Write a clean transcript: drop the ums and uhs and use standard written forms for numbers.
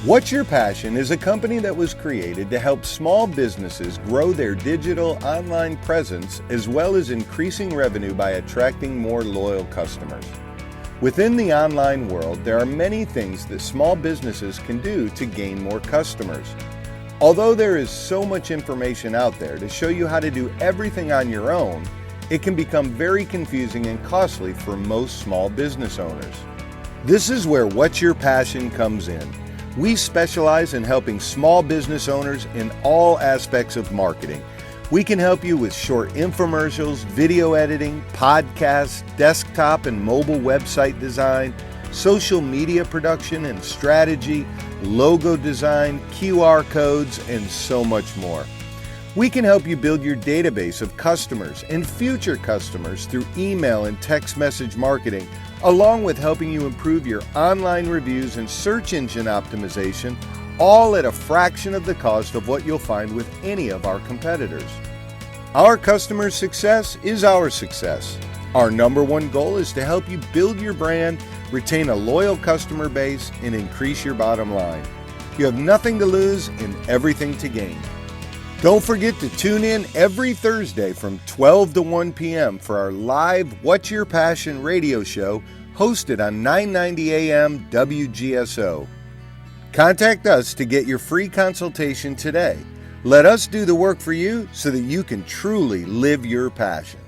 What's Your Passion is a company that was created to help small businesses grow their digital online presence as well as increasing revenue by attracting more loyal customers. Within the online world, there are many things that small businesses can do to gain more customers. Although there is so much information out there to show you how to do everything on your own, it can become very confusing and costly for most small business owners. This is where What's Your Passion comes in. We specialize in helping small business owners in all aspects of marketing. We can help you with short infomercials, video editing, podcasts, desktop and mobile website design, social media production and strategy, logo design, QR codes, and so much more. We can help you build your database of customers and future customers through email and text message marketing, along with helping you improve your online reviews and search engine optimization, all at a fraction of the cost of what you'll find with any of our competitors. Our customers' success is our success. Our number one goal is to help you build your brand, retain a loyal customer base, and increase your bottom line. You have nothing to lose and everything to gain. Don't forget to tune in every Thursday from 12 to 1 p.m. for our live What's Your Passion radio show hosted on 990 AM WGSO. Contact us to get your free consultation today. Let us do the work for you so that you can truly live your passion.